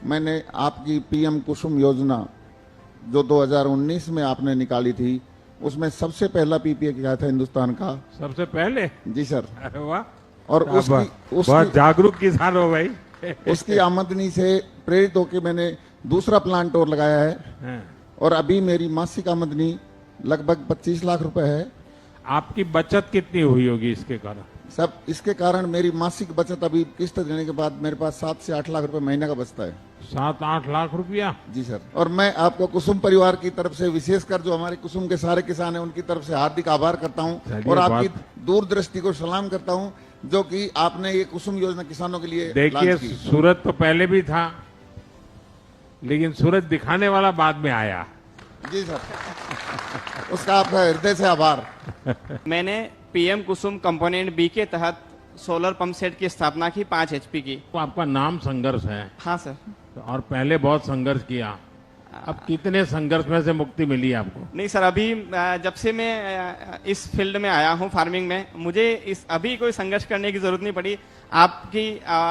मैंने आपकी पीएम कुसुम योजना जो 2019 में आपने निकाली थी, उसमें सबसे पहला पीपीए किया था हिंदुस्तान का। सबसे पहले? जी सर। अरे वाह, और बहुत जागरूक किसान हो भाई। उसकी आमदनी से प्रेरित होकर मैंने दूसरा प्लांट और लगाया है, और अभी मेरी मासिक आमदनी लगभग 25 लाख रुपए है। आपकी बचत कितनी हुई होगी इसके कारण? सब इसके कारण मेरी मासिक बचत अभी किस्त देने के बाद मेरे पास 7 से 8 लाख रुपए महीने का बचता है। 7-8 लाख रुपया? जी सर। और मैं आपको कुसुम परिवार की तरफ से, विशेषकर जो हमारे कुसुम के सारे किसान हैं, उनकी तरफ से हार्दिक आभार करता हूं और आपकी दूरदृष्टि को सलाम करता हूं, जो कि आपने ये कुसुम योजना किसानों के लिए देखिए, सूरज तो पहले भी था, लेकिन सूरज दिखाने वाला बाद में आया। जी सर, उसका आपका हृदय से आभार। मैंने पीएम कुसुम कंपोनेंट बी के तहत सोलर पंप सेट की स्थापना की 5 HP की। तो आपका नाम संघर्ष है। हाँ सर। और पहले बहुत संघर्ष किया, अब कितने संघर्ष में से मुक्ति मिली आपको? नहीं सर, अभी जब से मैं इस फील्ड में आया हूँ फार्मिंग में, मुझे अभी कोई संघर्ष करने की जरूरत नहीं पड़ी। आपकी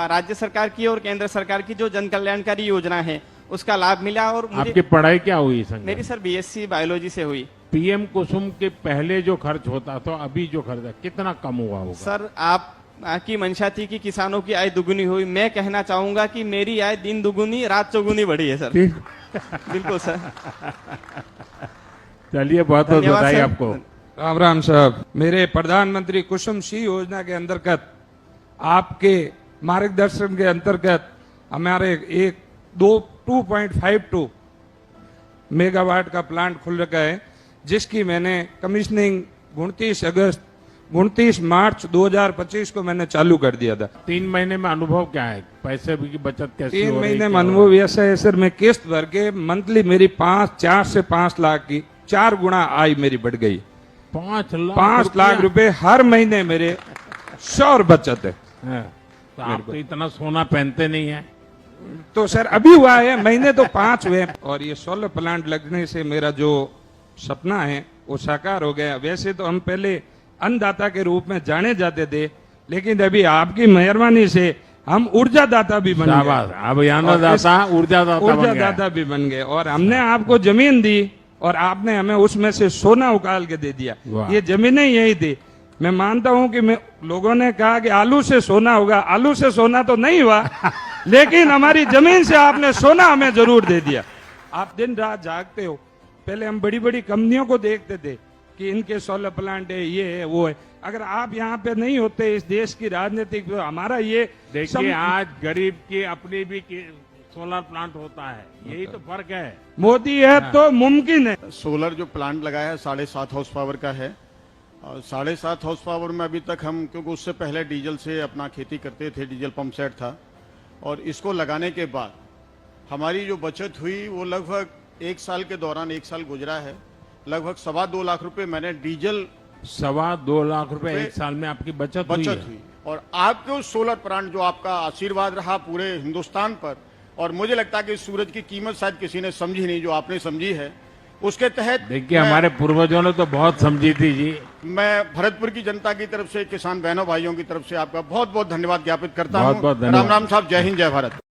राज्य सरकार की और केंद्र सरकार की जो जन कल्याणकारी योजना है उसका लाभ मिला। और आपकी पढ़ाई क्या हुई? मेरी सर BSc बायोलॉजी से हुई। पीएम कुसुम के पहले जो खर्च होता था, अभी जो खर्च है कितना कम हुआ होगा? सर, आपकी मंशा थी कि किसानों की आय दुगुनी हुई। मैं कहना चाहूंगा कि मेरी आय दिन दुगुनी रात चौगुनी बढ़ी है सर। बिल्कुल सर। चलिए, बहुत बहुत बधाई आपको। राम राम साहब। मेरे प्रधानमंत्री कुसुम सी योजना के अंतर्गत, आपके मार्गदर्शन के अंतर्गत हमारे एक 2.52 मेगावाट का प्लांट खुल रखा है, जिसकी मैंने कमीशनिंग 29 मार्च 2025 को मैंने चालू कर दिया था। 3 महीने में अनुभव क्या है? पैसे की बचत कैसी हो रही है? 3 महीने में अनुभव ऐसा है सर, मैं किस्त भर के मंथली मेरी 4 से 5 लाख की 4 गुना आय मेरी बढ़ गई। 5 लाख रुपए हर महीने मेरे श्योर बचत है। तो आप तो इतना सोना पहनते नहीं है। तो सर अभी हुआ है, महीने तो 5 हुए। और ये सोलर प्लांट लगने से मेरा जो सपना है वो साकार हो गया। वैसे तो हम पहले अन्नदाता के रूप में जाने जाते थे, लेकिन अभी आपकी मेहरबानी से हम ऊर्जा दाता भी बन गए। अब ऊर्जा दाता भी बन गए। और हमने आपको जमीन दी और आपने हमें उसमें से सोना उकाल के दे दिया। ये जमीनें यही थी। मैं मानता हूं कि लोगों ने कहा कि आलू से सोना होगा, आलू से सोना तो नहीं हुआ, लेकिन हमारी जमीन से आपने सोना हमें जरूर दे दिया। आप दिन रात जागते हो। पहले हम बड़ी बड़ी कंपनियों को देखते थे कि इनके सोलर प्लांट है, ये है, वो है। अगर आप यहाँ पे नहीं होते, इस देश की राजनीतिक, तो हमारा ये देखिए, आज गरीब की अपनी भी सोलर प्लांट होता है, यही तो फर्क है। मोदी है तो मुमकिन है। सोलर जो प्लांट लगाया है 7.5 हॉर्स पावर का है। और 7.5 हॉर्स पावर में अभी तक हम, क्योंकि उससे पहले डीजल से अपना खेती करते थे, डीजल पंप सेट था, और इसको लगाने के बाद हमारी जो बचत हुई वो लगभग 1 साल के दौरान, 1 साल गुजरा है, लगभग 2.25 लाख रुपए मैंने डीजल 2.25 लाख रुपए 1 साल में आपकी बचत हुई। और आपके उस सोलर प्लांट जो आपका आशीर्वाद रहा पूरे हिंदुस्तान पर, और मुझे लगता है कि सूरज की कीमत शायद किसी ने समझी नहीं जो आपने समझी है, उसके तहत देखिए हमारे पूर्वजों ने तो बहुत समझी थी जी। मैं भरतपुर की जनता की तरफ से, किसान बहनों भाइयों की तरफ से आपका बहुत बहुत धन्यवाद ज्ञापित करता हूँ। बहुत धन्यवाद। राम राम साहब, जय हिंद, जय भारत।